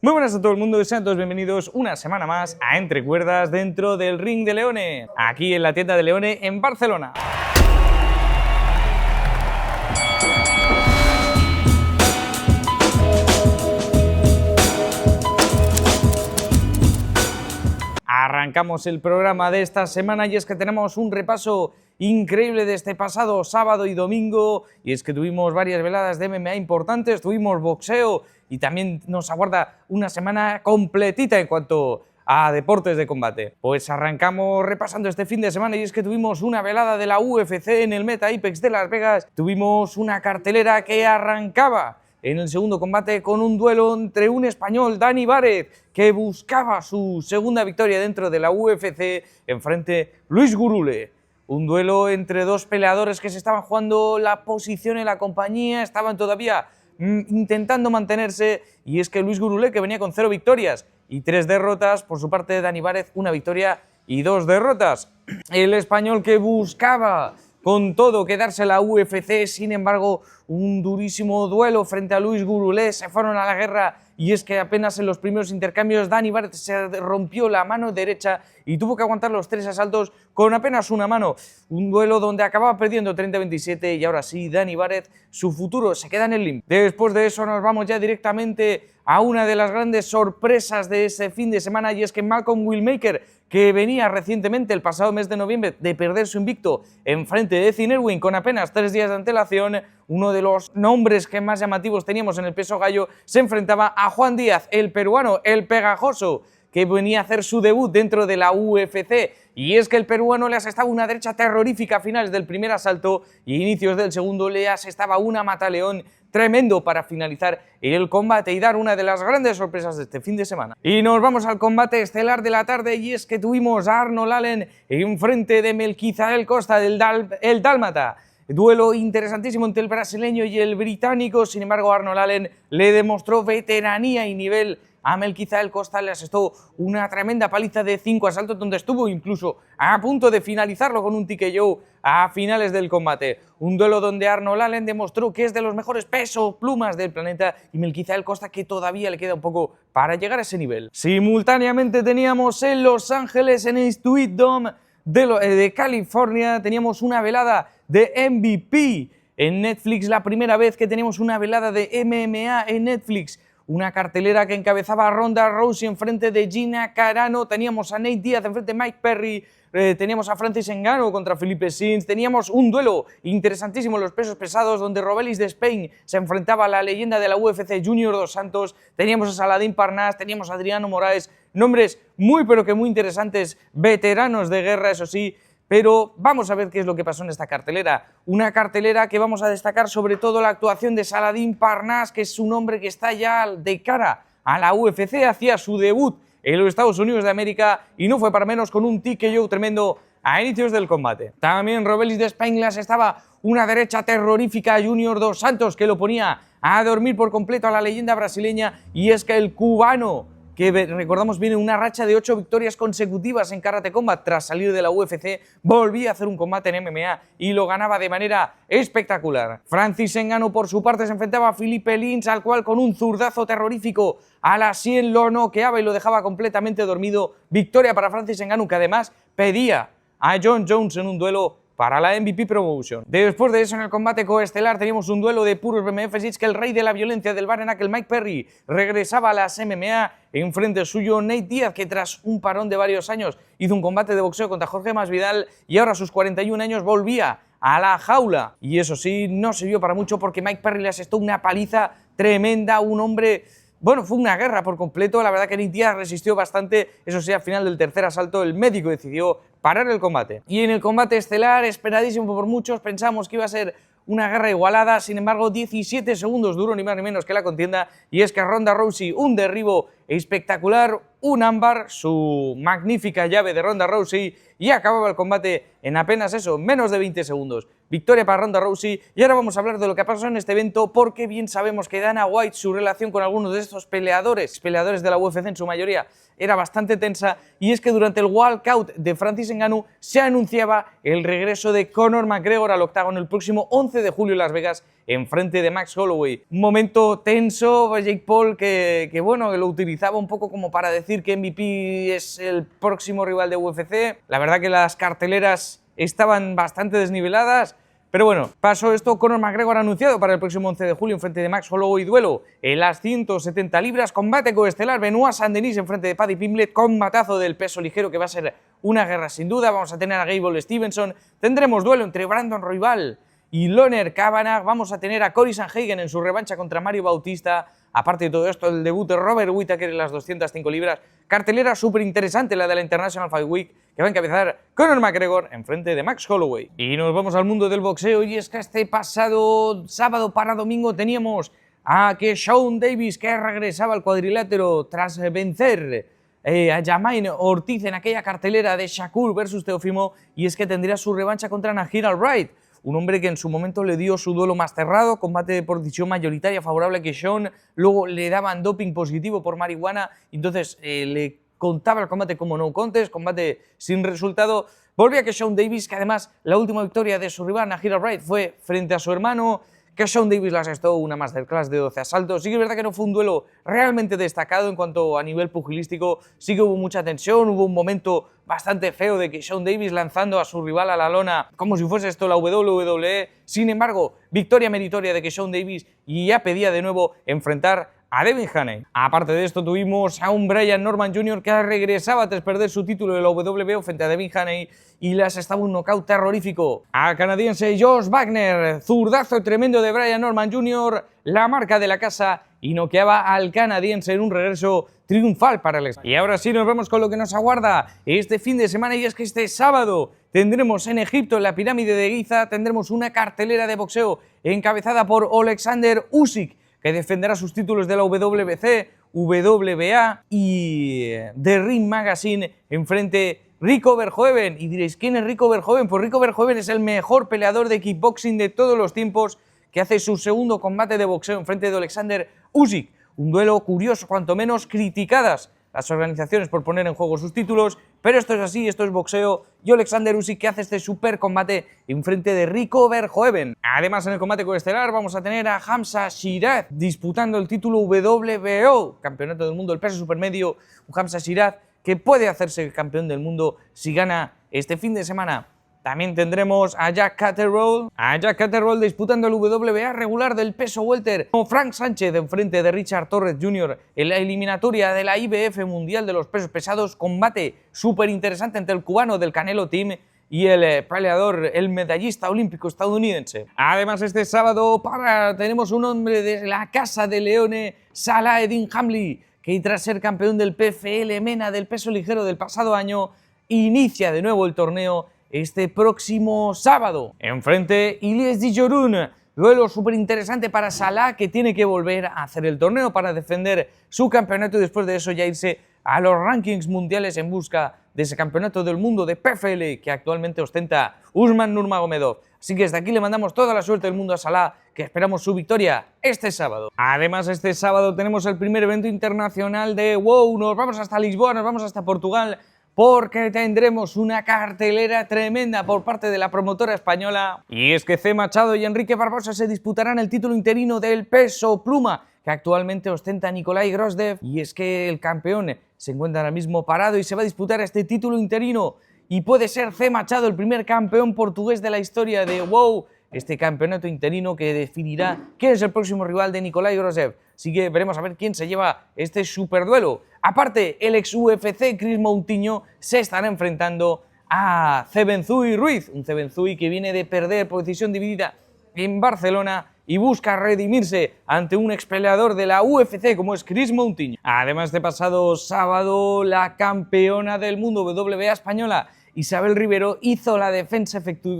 Muy buenas a todo el mundo y sean todos bienvenidos una semana más a Entre Cuerdas dentro del Ring de Leone, aquí en la tienda de Leone en Barcelona. Arrancamos el programa de esta semana y es que tenemos un repaso increíble de este pasado sábado y domingo, y es que tuvimos varias veladas de MMA importantes, tuvimos boxeo y también nos aguarda una semana completita en cuanto a deportes de combate. Pues arrancamos repasando este fin de semana y es que tuvimos una velada de la UFC en el Meta Apex de Las Vegas, tuvimos una cartelera que arrancaba en el segundo combate con un duelo entre un español, Dani Várez, que buscaba su segunda victoria dentro de la UFC, enfrente Luis Gurule. Un duelo entre dos peleadores que se estaban jugando la posición en la compañía, estaban todavía intentando mantenerse, y es que Luis Gurule, que venía con 0 victorias y 3 derrotas, por su parte Dani Várez 1 victoria y 2 derrotas. El español que buscaba con todo quedarse la UFC, sin embargo, un durísimo duelo frente a Luis Gurule, se fueron a la guerra, y es que apenas en los primeros intercambios Dani Várez se rompió la mano derecha y tuvo que aguantar los 3 asaltos con apenas una mano. Un duelo donde acababa perdiendo 30-27 y ahora sí, Dani Várez, su futuro se queda en el limbo. Después de eso nos vamos ya directamente a una de las grandes sorpresas de ese fin de semana, y es que Malcolm Willmaker, que venía recientemente el pasado mes de noviembre de perder su invicto en frente de Ethan Erwin con apenas 3 días de antelación, uno de los nombres que más llamativos teníamos en el peso gallo, se enfrentaba a Juan Díaz, el peruano, el pegajoso, que venía a hacer su debut dentro de la UFC. Y es que el peruano le asestaba una derecha terrorífica a finales del primer asalto y inicios del segundo le asestaba una mataleón tremendo para finalizar el combate y dar una de las grandes sorpresas de este fin de semana. Y nos vamos al combate estelar de la tarde, y es que tuvimos a Arnold Allen en frente de Melquizael Costa, el dálmata. Duelo interesantísimo entre el brasileño y el británico, sin embargo Arnold Allen le demostró veteranía y nivel a Melquizael Costa, le asestó una tremenda paliza de 5 asaltos donde estuvo incluso a punto de finalizarlo con un TKO a finales del combate. Un duelo donde Arnold Allen demostró que es de los mejores pesos plumas del planeta y Melquizael Costa que todavía le queda un poco para llegar a ese nivel. Simultáneamente teníamos en Los Ángeles, en el Intuit Dome de California, teníamos una velada de MVP en Netflix, la primera vez que tenemos una velada de MMA en Netflix. Una cartelera que encabezaba a Ronda Rousey en frente de Gina Carano, teníamos a Nate Diaz en frente de Mike Perry, teníamos a Francis Ngannou contra Felipe Sins, teníamos un duelo interesantísimo en los pesos pesados donde Robelis de Spain se enfrentaba a la leyenda de la UFC Junior Dos Santos, teníamos a Saladin Parnasse, teníamos a Adriano Moraes, nombres muy pero que muy interesantes, veteranos de guerra, eso sí. Pero vamos a ver qué es lo que pasó en esta cartelera. Una cartelera que vamos a destacar sobre todo la actuación de Saladin Parnasse, que es un hombre que está ya de cara a la UFC, hacía su debut en los Estados Unidos de América y no fue para menos con un TKO tremendo a inicios del combate. También Robelis de Spain le asestaba una derecha terrorífica a Junior Dos Santos que lo ponía a dormir por completo a la leyenda brasileña, y es que el cubano, que recordamos viene una racha de 8 victorias consecutivas en Karate Combat tras salir de la UFC, volvía a hacer un combate en MMA y lo ganaba de manera espectacular. Francis Ngannou por su parte se enfrentaba a Felipe Lins, al cual con un zurdazo terrorífico a la sien lo noqueaba y lo dejaba completamente dormido. Victoria para Francis Ngannou, que además pedía a Jon Jones en un duelo para la MVP Promotion. Después de eso, en el combate coestelar teníamos un duelo de puros BMFs, y es que el rey de la violencia del Bare-Knuckle, Mike Perry, regresaba a las MMA en frente suyo Nate Diaz, que tras un parón de varios años hizo un combate de boxeo contra Jorge Masvidal y ahora a sus 41 años volvía a la jaula. Y eso sí, no sirvió para mucho porque Mike Perry le asestó una paliza tremenda, un hombre... Bueno, fue una guerra por completo, la verdad que Nate Diaz resistió bastante, eso sí, al final del tercer asalto el médico decidió parar el combate. Y en el combate estelar, esperadísimo por muchos, pensamos que iba a ser una guerra igualada, sin embargo 17 segundos duró ni más ni menos que la contienda, y es que Ronda Rousey, un derribo espectacular, un ámbar, su magnífica llave de Ronda Rousey, y acababa el combate en apenas eso, menos de 20 segundos. Victoria para Ronda Rousey, y ahora vamos a hablar de lo que pasó en este evento, porque bien sabemos que Dana White, su relación con algunos de estos peleadores de la UFC en su mayoría, era bastante tensa, y es que durante el walkout de Francis Ngannou se anunciaba el regreso de Conor McGregor al octágono el próximo 11 11 de julio en Las Vegas, enfrente de Max Holloway. Un momento tenso, Jake Paul que lo utilizaba un poco como para decir que MVP es el próximo rival de UFC. La verdad que las carteleras estaban bastante desniveladas. Pero bueno, pasó esto. Conor McGregor ha anunciado para el próximo 11 de julio en frente de Max Holloway duelo en las 170 libras, combate coestelar, Benoit Saint-Denis en frente de Paddy Pimblett, combatazo del peso ligero que va a ser una guerra sin duda. Vamos a tener a Gable Stevenson, tendremos duelo entre Brandon Royval y Loner Kavanagh, vamos a tener a Cory Sandhagen en su revancha contra Mario Bautista. Aparte de todo esto, el debut de Robert Whittaker en las 205 libras. Cartelera súper interesante la de la International Fight Week, que va a encabezar Conor McGregor en frente de Max Holloway. Y nos vamos al mundo del boxeo, y es que este pasado sábado para domingo teníamos a Keyshawn Davis, que regresaba al cuadrilátero tras vencer a Jamaine Ortiz en aquella cartelera de Shakur versus Teofimo, y es que tendría su revancha contra Nahir Albright. Un hombre que en su momento le dio su duelo más cerrado, combate por decisión mayoritaria favorable a Keyshawn, luego le daban doping positivo por marihuana, entonces le contaba el combate como no contest, combate sin resultado. Volvía Keyshawn Davis, que además la última victoria de su rival Nahir Albright fue frente a su hermano. Keyshawn Davis le asestó una masterclass de 12 asaltos. Sí que es verdad que no fue un duelo realmente destacado en cuanto a nivel pugilístico, sí que hubo mucha tensión, hubo un momento bastante feo de Keyshawn Davis lanzando a su rival a la lona como si fuese esto la WWE. Sin embargo, victoria meritoria de Keyshawn Davis, y ya pedía de nuevo enfrentar a Devin Haney. Aparte de esto, tuvimos a un Brian Norman Jr. que regresaba tras perder su título de la WWE frente a Devin Haney y le asestaba un knockout terrorífico al canadiense Josh Wagner. Zurdazo tremendo de Brian Norman Jr., la marca de la casa, y noqueaba al canadiense en un regreso triunfal para el ex. Y ahora sí nos vemos con lo que nos aguarda este fin de semana, y es que este sábado tendremos en Egipto, en la pirámide de Giza, tendremos una cartelera de boxeo encabezada por Alexander Usyk, que defenderá sus títulos de la WBC, WBA y The Ring Magazine enfrente Rico Verhoeven. Y diréis, ¿quién es Rico Verhoeven? Pues Rico Verhoeven es el mejor peleador de kickboxing de todos los tiempos, que hace su segundo combate de boxeo enfrente de Alexander Usyk. Un duelo curioso, cuanto menos criticadas las organizaciones por poner en juego sus títulos, pero esto es así, esto es boxeo, y Alexander Usyk que hace este super combate en frente de Rico Verhoeven. Además, en el combate coestelar vamos a tener a Hamza Shiraz disputando el título WBO, campeonato del mundo del peso supermedio, un Hamza Shiraz que puede hacerse campeón del mundo si gana este fin de semana. También tendremos a Jack Catterall disputando el WBA regular del peso welter, como Frank Sánchez enfrente de Richard Torres Jr. en la eliminatoria de la IBF Mundial de los Pesos Pesados. Combate súper interesante entre el cubano del Canelo Team y el peleador, el medallista olímpico estadounidense. Además, este sábado tenemos un hombre de la Casa de Leone, Saladin Hamli, que tras ser campeón del PFL MENA del peso ligero del pasado año, inicia de nuevo el torneo este próximo sábado. Enfrente, Ilyes Djorun. Duelo súper interesante para Salah, que tiene que volver a hacer el torneo para defender su campeonato y después de eso ya irse a los rankings mundiales en busca de ese campeonato del mundo de PFL que actualmente ostenta Usman Nurmagomedov. Así que desde aquí le mandamos toda la suerte del mundo a Salah, que esperamos su victoria este sábado. Además, este sábado tenemos el primer evento internacional de WOW. Nos vamos hasta Lisboa, nos vamos hasta Portugal, porque tendremos una cartelera tremenda por parte de la promotora española. Y es que C. Machado y Enrique Barbosa se disputarán el título interino del peso pluma, que actualmente ostenta Nikolai Grozdev. Y es que el campeón se encuentra ahora mismo parado y se va a disputar este título interino. Y puede ser C. Machado el primer campeón portugués de la historia de WOW, este campeonato interino que definirá quién es el próximo rival de Nikolai Grozdev. Así que veremos a ver quién se lleva este superduelo. Aparte, el ex UFC Chris Moutinho se estará enfrentando a Zebenzui Ruiz, un Zebenzui que viene de perder por decisión dividida en Barcelona y busca redimirse ante un ex peleador de la UFC como es Chris Moutinho. Además, de pasado sábado, la campeona del mundo WBA española Isabel Rivero hizo la defensa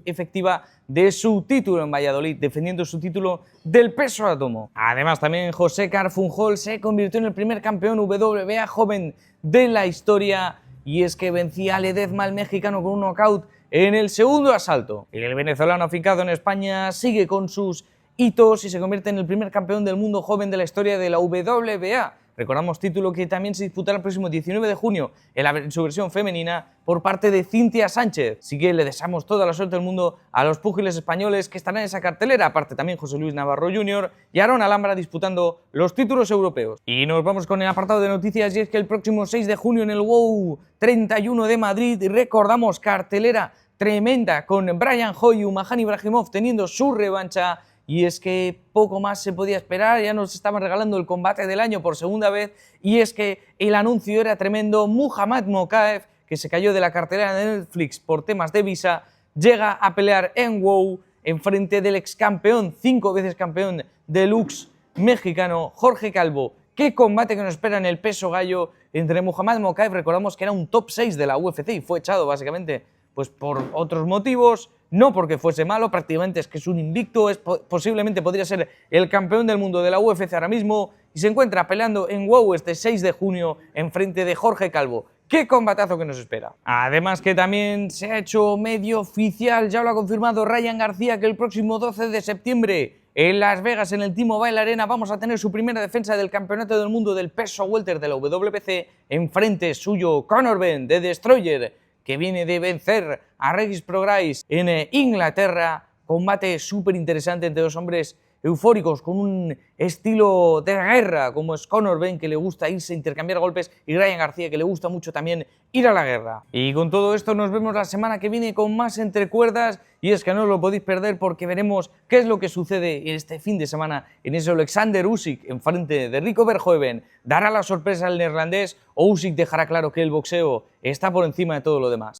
efectiva de su título en Valladolid, defendiendo su título del peso átomo. Además, también José Carfunjol se convirtió en el primer campeón WBA joven de la historia, y es que vencía a Ledezma, el mexicano, con un knockout en el segundo asalto. El venezolano afincado en España sigue con sus hitos y se convierte en el primer campeón del mundo joven de la historia de la WBA, Recordamos título que también se disputará el próximo 19 de junio en su versión femenina por parte de Cintia Sánchez. Así que le deseamos toda la suerte del mundo a los púgiles españoles que estarán en esa cartelera, aparte también José Luis Navarro Jr. y Aaron Alhambra disputando los títulos europeos. Y nos vamos con el apartado de noticias, y es que el próximo 6 de junio en el WOW 31 de Madrid, recordamos cartelera tremenda con Brian Hoy y Umahan Ibrahimov teniendo su revancha. Y es que poco más se podía esperar, ya nos estaban regalando el combate del año por segunda vez, y es que el anuncio era tremendo. Muhammad Mokaev, que se cayó de la cartelera de Netflix por temas de visa, llega a pelear en WOW en frente del ex campeón, 5 veces campeón deluxe mexicano, Jorge Calvo. Qué combate que nos espera en el peso gallo entre Muhammad Mokaev. Recordamos que era un top 6 de la UFC y fue echado básicamente pues por otros motivos, no porque fuese malo, prácticamente es que es un invicto, posiblemente podría ser el campeón del mundo de la UFC ahora mismo, y se encuentra peleando en WOW este 6 de junio en frente de Jorge Calvo. ¡Qué combatazo que nos espera! Además que también se ha hecho medio oficial, ya lo ha confirmado Ryan García, que el próximo 12 de septiembre en Las Vegas, en el T-Mobile Arena, vamos a tener su primera defensa del campeonato del mundo del peso welter de la WBC en frente suyo Conor Benn, de Destroyer, que viene de vencer a Regis Prograis en Inglaterra. Combate súper interesante entre dos hombres eufóricos, con un estilo de guerra, como es Conor Benn, que le gusta irse a intercambiar golpes, y Ryan García, que le gusta mucho también ir a la guerra. Y con todo esto nos vemos la semana que viene con más Entre Cuerdas, y es que no os lo podéis perder porque veremos qué es lo que sucede este fin de semana en ese Alexander Usyk en frente de Rico Verhoeven. ¿Dará la sorpresa al neerlandés o Usyk dejará claro que el boxeo está por encima de todo lo demás?